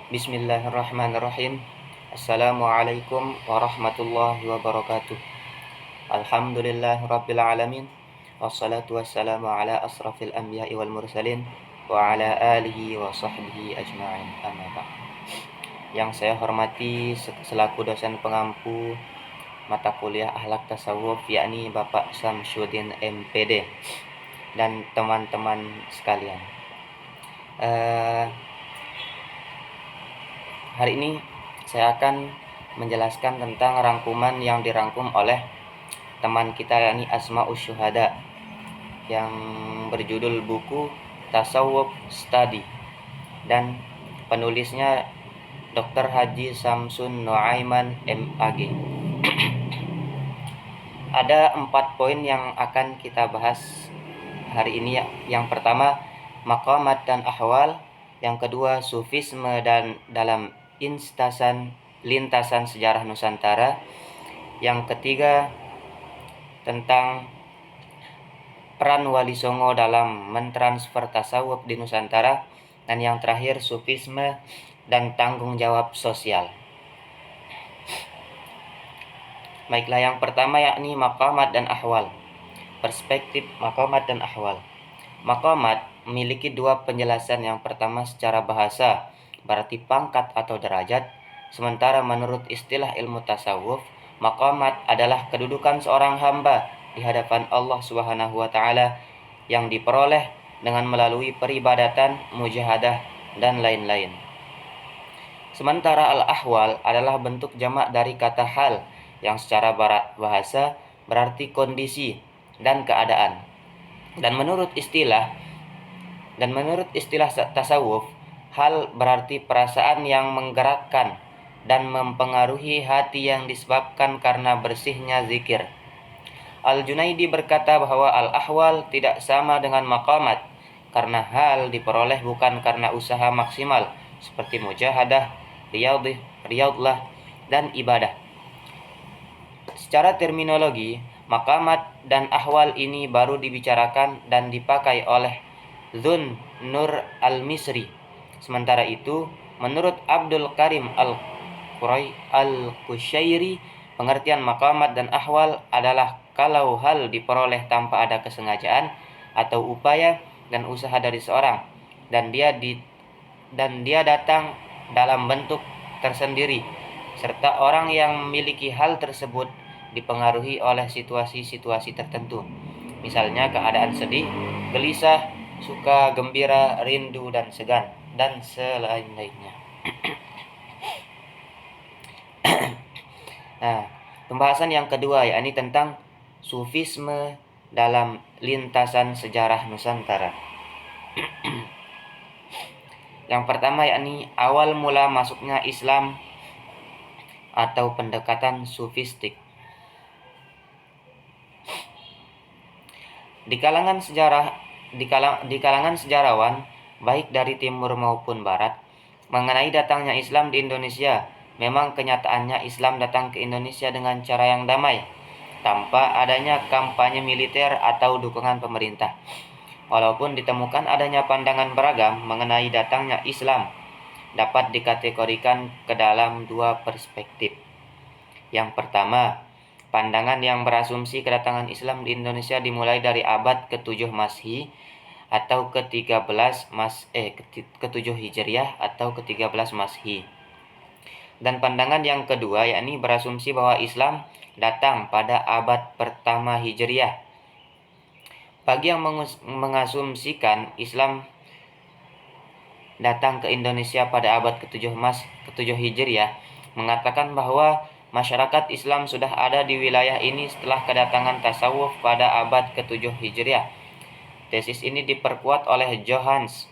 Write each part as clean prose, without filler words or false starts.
Bismillahirrahmanirrahim. Assalamualaikum warahmatullahi wabarakatuh. Alhamdulillahirabbil alamin. Wassalatu wassalamu ala asrafil anbiya'i wal mursalin wa ala alihi wa sahbihi ajma'in. Amma ba'd. Yang saya hormati selaku dosen pengampu mata kuliah Akhlak Tasawuf, yakni Bapak Samsudin MPD, dan teman-teman sekalian. Hari ini saya akan menjelaskan tentang rangkuman yang dirangkum oleh teman kita, yakni Asma'us Syuhada, yang berjudul buku Tasawuf Study, dan penulisnya Dr. Haji Samsun Nuaiman MAG. Ada 4 poin yang akan kita bahas hari ini. Yang pertama, maqamat dan ahwal. Yang kedua, sufisme dan dalam lintasan sejarah Nusantara. Yang ketiga, tentang peran Wali Songo dalam mentransfer tasawuf di Nusantara. Dan yang terakhir, sufisme dan tanggung jawab sosial. Baiklah, yang pertama yakni maqamat dan ahwal. Perspektif maqamat dan ahwal. Maqamat memiliki 2 penjelasan. Yang pertama secara bahasa, berarti pangkat atau derajat. Sementara menurut istilah ilmu tasawuf, maqamat adalah kedudukan seorang hamba di hadapan Allah Subhanahu wa taala yang diperoleh dengan melalui peribadatan, mujahadah, dan lain-lain. Sementara al-ahwal adalah bentuk jamak dari kata hal yang secara bahasa berarti kondisi dan keadaan. Dan menurut istilah tasawuf, hal berarti perasaan yang menggerakkan dan mempengaruhi hati yang disebabkan karena bersihnya zikir. Al-Junaidi berkata bahwa al-ahwal tidak sama dengan maqamat karena hal diperoleh bukan karena usaha maksimal seperti mujahadah, riyadlah, dan ibadah. Secara terminologi, maqamat dan ahwal ini baru dibicarakan dan dipakai oleh Dzun Nur Al-Misri. Sementara itu, menurut Abdul Karim Al-Qushairi, pengertian maqamat dan ahwal adalah kalau hal diperoleh tanpa ada kesengajaan atau upaya dan usaha dari seorang, dan dia datang dalam bentuk tersendiri, serta orang yang memiliki hal tersebut dipengaruhi oleh situasi-situasi tertentu. Misalnya keadaan sedih, gelisah, suka, gembira, rindu, dan segan, dan selain-lainnya. Nah, pembahasan yang kedua yakni tentang sufisme dalam lintasan sejarah Nusantara. Yang pertama yakni awal mula masuknya Islam atau pendekatan sufistik. Di kalangan sejarawan baik dari timur maupun barat mengenai datangnya Islam di Indonesia, memang kenyataannya Islam datang ke Indonesia dengan cara yang damai, tanpa adanya kampanye militer atau dukungan pemerintah. Walaupun ditemukan adanya pandangan beragam mengenai datangnya Islam, dapat dikategorikan ke dalam 2 perspektif. Yang pertama, pandangan yang berasumsi kedatangan Islam di Indonesia dimulai dari abad ke-7 Masehi atau ke-7 Hijriah atau ke-13 Masehi. Dan pandangan yang kedua yakni berasumsi bahwa Islam datang pada abad pertama Hijriah. Bagi yang mengasumsikan Islam datang ke Indonesia pada abad ke-7 Hijriah, mengatakan bahwa masyarakat Islam sudah ada di wilayah ini setelah kedatangan tasawuf pada abad ke-7 Hijriah. Tesis ini diperkuat oleh Johans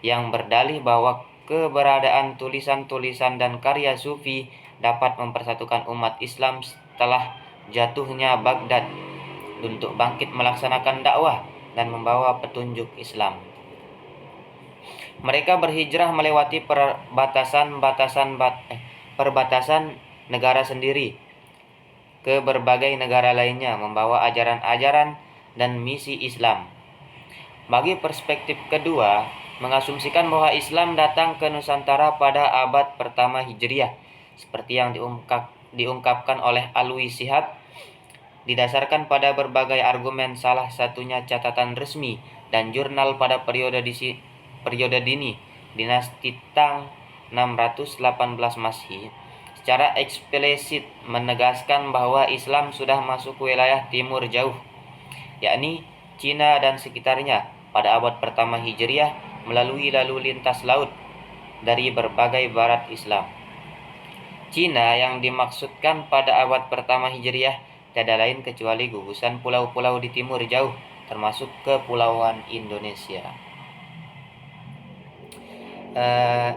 yang berdalih bahwa keberadaan tulisan-tulisan dan karya sufi dapat mempersatukan umat Islam setelah jatuhnya Baghdad untuk bangkit melaksanakan dakwah dan membawa petunjuk Islam. Mereka berhijrah melewati perbatasan negara sendiri ke berbagai negara lainnya, membawa ajaran-ajaran dan misi Islam. Bagi perspektif kedua, mengasumsikan bahwa Islam datang ke Nusantara pada abad pertama Hijriah, seperti yang diungkapkan oleh Alwi Shihab, didasarkan pada berbagai argumen, salah satunya catatan resmi dan jurnal pada periode dini dinasti Tang 618 Masehi, secara eksplisit menegaskan bahwa Islam sudah masuk ke wilayah timur jauh, yakni Cina dan sekitarnya, pada abad pertama Hijriah melalui lalu lintas laut dari berbagai barat Islam. Cina yang dimaksudkan pada abad pertama Hijriah tiada lain kecuali gugusan pulau-pulau di timur jauh, termasuk Kepulauan Indonesia.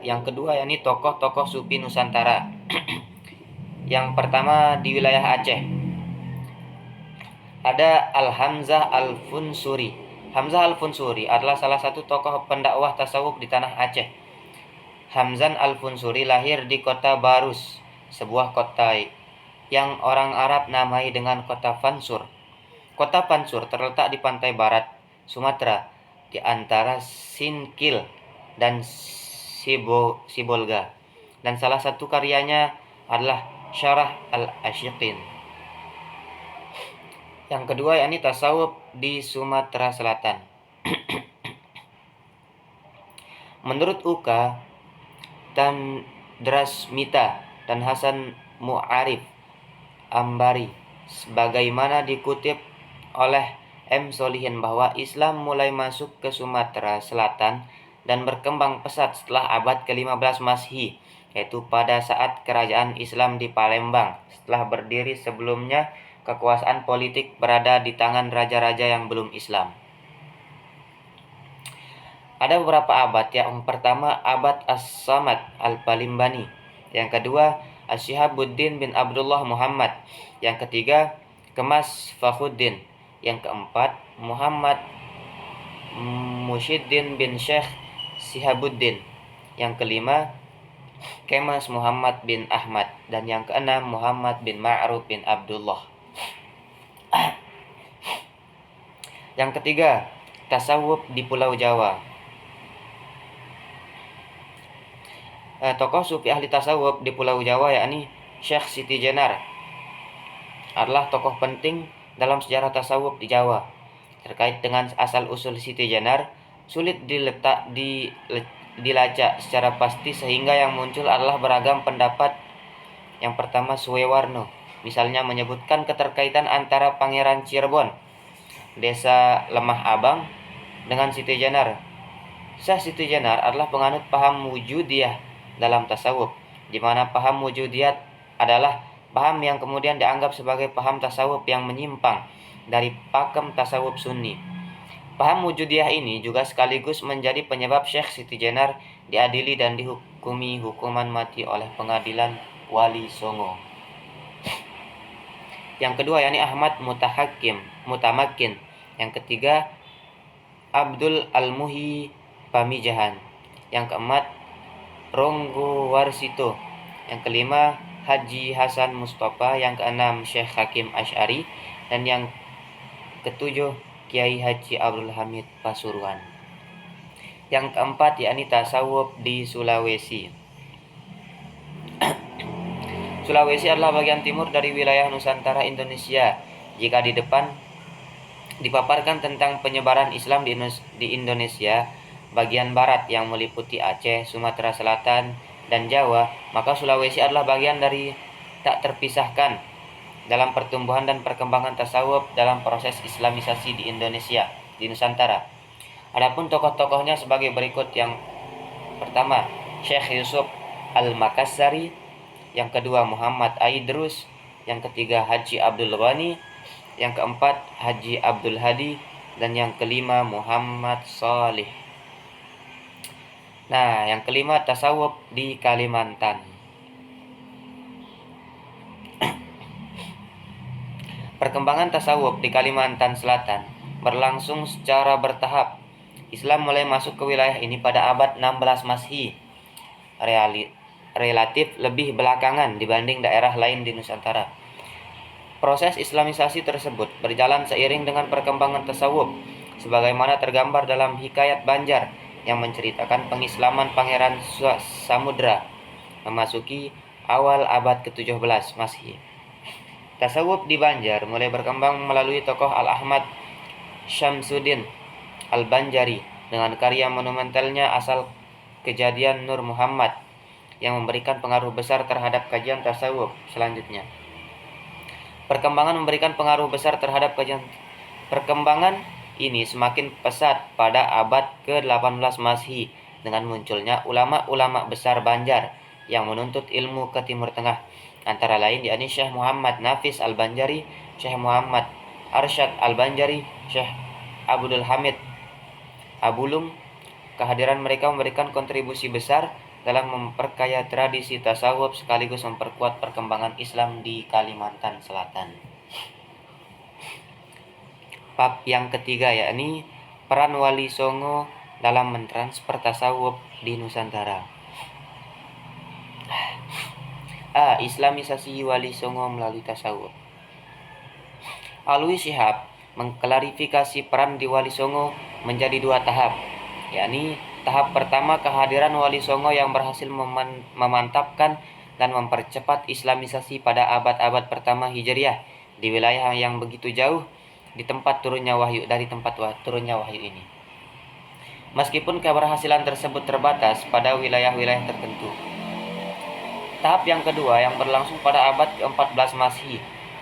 Yang kedua yakni tokoh-tokoh sufi Nusantara. Yang pertama di wilayah Aceh ada Al-Hamzah Al-Funsuri. Hamzah Al-Funsuri adalah salah satu tokoh pendakwah tasawuf di tanah Aceh. Hamzah Al-Funsuri lahir di kota Barus, sebuah kota yang orang Arab namai dengan kota Fansur. Kota Fansur terletak di pantai barat Sumatera, di antara Sinkil dan Sibolga. Dan salah satu karyanya adalah Syarah Al-Asyiqin. Yang kedua yakni tasawuf di Sumatera Selatan. Menurut Uka dan Drasmita dan Hasan Mu'arif Ambari, sebagaimana dikutip oleh M. Solihin, bahwa Islam mulai masuk ke Sumatera Selatan dan berkembang pesat setelah abad ke-15 Masehi, yaitu pada saat kerajaan Islam di Palembang. Setelah berdiri sebelumnya, kekuasaan politik berada di tangan raja-raja yang belum Islam. Ada beberapa abad. Yang pertama abad As-Samad Al-Balimbani, yang kedua Asy-Syihabuddin bin Abdullah Muhammad, yang ketiga Kemas Fakhuddin, yang keempat Muhammad Musyiddin bin Syekh Syihabuddin, yang kelima Kemas Muhammad bin Ahmad, dan yang keenam Muhammad bin Ma'ruf bin Abdullah. Yang ketiga tasawuf di Pulau Jawa. Tokoh sufi ahli tasawuf di Pulau Jawa yakni Syekh Siti Jenar adalah tokoh penting dalam sejarah tasawuf di Jawa. Terkait dengan asal-usul Siti Jenar sulit dilacak secara pasti, sehingga yang muncul adalah beragam pendapat. Yang pertama Suwewarno, misalnya menyebutkan keterkaitan antara Pangeran Cirebon, Desa Lemah Abang, dengan Siti Jenar. Syekh Siti Jenar adalah penganut paham wujudiyah dalam tasawuf, di mana paham wujudiyat adalah paham yang kemudian dianggap sebagai paham tasawuf yang menyimpang dari pakem tasawuf Sunni. Paham wujudiyah ini juga sekaligus menjadi penyebab Syekh Siti Jenar diadili dan dihukumi hukuman mati oleh pengadilan Wali Songo. Yang kedua yakni Ahmad Mutamakin, yang ketiga Abdul Al-Muhi Pamijahan, yang keempat Ronggo Warsito, yang kelima Haji Hasan Mustafa, yang keenam Syekh Hakim Asy'ari, dan yang ketujuh Kiai Haji Abdul Hamid Pasuruan. Yang keempat yakni tasawuf di Sulawesi. Sulawesi adalah bagian timur dari wilayah Nusantara Indonesia. Jika di depan dipaparkan tentang penyebaran Islam di Indonesia bagian barat yang meliputi Aceh, Sumatera Selatan, dan Jawa, maka Sulawesi adalah bagian dari tak terpisahkan dalam pertumbuhan dan perkembangan tasawuf dalam proses Islamisasi di Indonesia, di Nusantara. Adapun tokoh-tokohnya sebagai berikut. Yang pertama Syekh Yusuf Al-Makassari, yang kedua Muhammad Aidrus, yang ketiga Haji Abdul Ghani, yang keempat Haji Abdul Hadi, dan yang kelima Muhammad Salih. Nah, yang kelima tasawuf di Kalimantan. Perkembangan tasawuf di Kalimantan Selatan berlangsung secara bertahap. Islam mulai masuk ke wilayah ini pada abad 16 Masehi, relatif lebih belakangan dibanding daerah lain di Nusantara. Proses Islamisasi tersebut berjalan seiring dengan perkembangan tasawuf, sebagaimana tergambar dalam Hikayat Banjar yang menceritakan pengislaman Pangeran Samudra memasuki awal abad ke-17 Masehi. Tasawuf di Banjar mulai berkembang melalui tokoh Al-Ahmad Syamsuddin Al-Banjari dengan karya monumentalnya Asal Kejadian Nur Muhammad yang memberikan pengaruh besar terhadap kajian tasawuf selanjutnya. Perkembangan ini semakin pesat pada abad ke-18 Masehi dengan munculnya ulama-ulama besar Banjar yang menuntut ilmu ke Timur Tengah, antara lain yakni Syekh Muhammad Nafis Al-Banjari, Syekh Muhammad Arsyad Al-Banjari, Syekh Abdul Hamid Abulum. Kehadiran mereka memberikan kontribusi besar dalam memperkaya tradisi tasawuf sekaligus memperkuat perkembangan Islam di Kalimantan Selatan. Bab yang ketiga yakni peran Wali Songo dalam mentransfer tasawuf di Nusantara. A. Islamisasi Wali Songo melalui tasawuf. Alwi Shihab mengklarifikasi peran di Wali Songo menjadi dua tahap, yakni tahap pertama kehadiran Wali Songo yang berhasil memantapkan dan mempercepat Islamisasi pada abad-abad pertama Hijriah di wilayah yang begitu jauh dari tempat turunnya wahyu ini. Meskipun keberhasilan tersebut terbatas pada wilayah-wilayah tertentu. Tahap yang kedua yang berlangsung pada abad ke-14 Masehi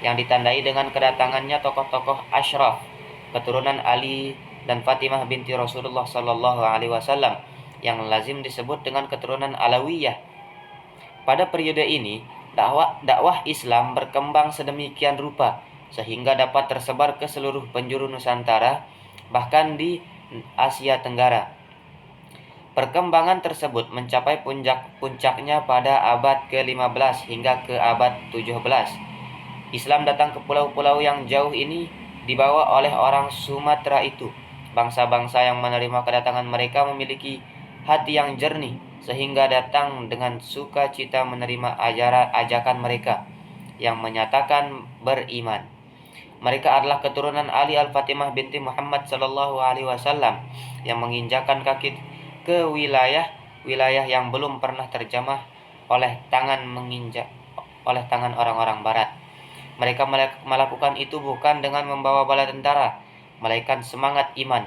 yang ditandai dengan kedatangannya tokoh-tokoh asyraf keturunan Ali dan Fatimah binti Rasulullah Sallallahu Alaihi Wasallam yang lazim disebut dengan keturunan Alawiyah. Pada periode ini, dakwah Islam berkembang sedemikian rupa sehingga dapat tersebar ke seluruh penjuru Nusantara, bahkan di Asia Tenggara. Perkembangan tersebut mencapai puncaknya pada abad ke-15 hingga ke abad 17. Islam datang ke pulau-pulau yang jauh ini dibawa oleh orang Sumatera itu. Bangsa-bangsa yang menerima kedatangan mereka memiliki hati yang jernih sehingga datang dengan sukacita menerima ajakan mereka yang menyatakan beriman. Mereka adalah keturunan Ali Al-Fatimah binti Muhammad Sallallahu Alaihi Wasallam yang menginjakan kaki ke wilayah yang belum pernah terjamah oleh tangan orang-orang Barat. Mereka melakukan itu bukan dengan membawa bala tentara, melainkan semangat iman.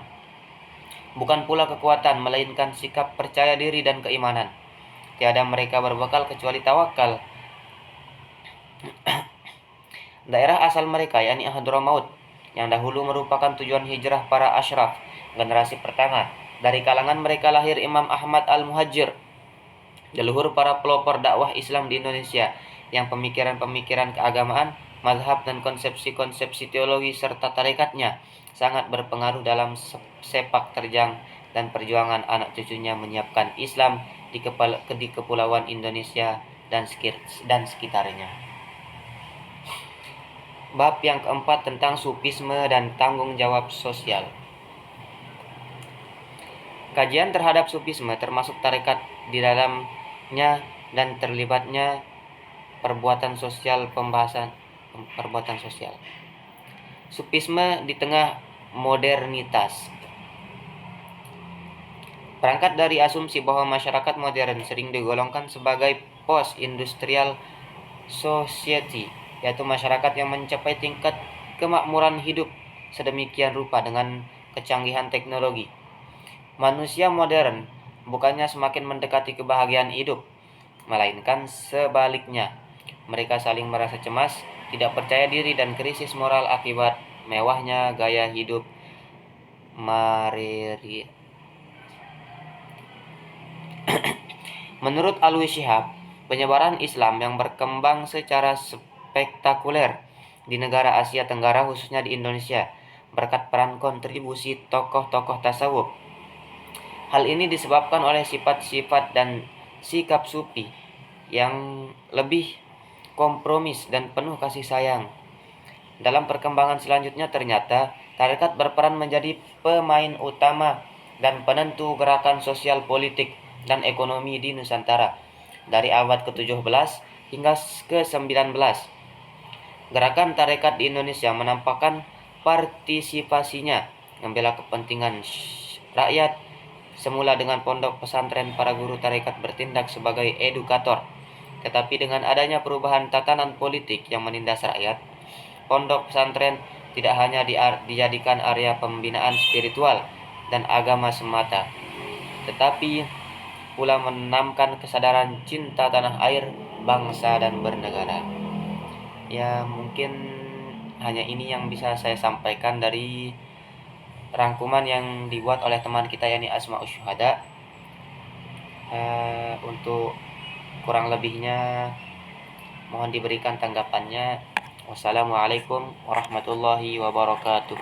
Bukan pula kekuatan, melainkan sikap percaya diri dan keimanan. Tiada mereka berbekal kecuali tawakal. Daerah asal mereka yakni Hadramaut yang dahulu merupakan tujuan hijrah para asyraf generasi pertama. Dari kalangan mereka lahir Imam Ahmad Al-Muhajir, leluhur para pelopor dakwah Islam di Indonesia yang pemikiran-pemikiran keagamaan, mazhab dan konsepsi-konsepsi teologi serta tarekatnya sangat berpengaruh dalam sepak terjang dan perjuangan anak cucunya menyiapkan Islam di kepulauan Indonesia dan sekitarnya. Bab yang keempat tentang sufisme dan tanggung jawab sosial. Kajian terhadap sufisme termasuk tarekat di dalamnya dan terlibatnya perbuatan sosial. Sufisme di tengah modernitas. Berangkat dari asumsi bahwa masyarakat modern sering digolongkan sebagai post-industrial society, yaitu masyarakat yang mencapai tingkat kemakmuran hidup sedemikian rupa dengan kecanggihan teknologi. Manusia modern bukannya semakin mendekati kebahagiaan hidup, melainkan sebaliknya. Mereka saling merasa cemas, tidak percaya diri dan krisis moral akibat mewahnya gaya hidup mariri. Menurut Alwi Shihab, penyebaran Islam yang berkembang secara spektakuler di negara Asia Tenggara khususnya di Indonesia berkat peran kontribusi tokoh-tokoh tasawuf. Hal ini disebabkan oleh sifat-sifat dan sikap sufi yang lebih kompromis dan penuh kasih sayang. Dalam perkembangan selanjutnya ternyata tarekat berperan menjadi pemain utama dan penentu gerakan sosial politik dan ekonomi di Nusantara dari abad ke-17 hingga ke-19. Gerakan tarekat di Indonesia menampakkan partisipasinya membela kepentingan rakyat Semula dengan pondok pesantren, para guru tarekat bertindak sebagai edukator. Tetapi dengan adanya perubahan tatanan politik yang menindas rakyat, pondok pesantren tidak hanya dijadikan area pembinaan spiritual dan agama semata, tetapi pula menanamkan kesadaran cinta tanah air, bangsa, dan bernegara. Ya, mungkin hanya ini yang bisa saya sampaikan dari rangkuman yang dibuat oleh teman kita, yakni Asmaul Syuhada. Untuk kurang lebihnya mohon diberikan tanggapannya. Wassalamualaikum warahmatullahi wabarakatuh.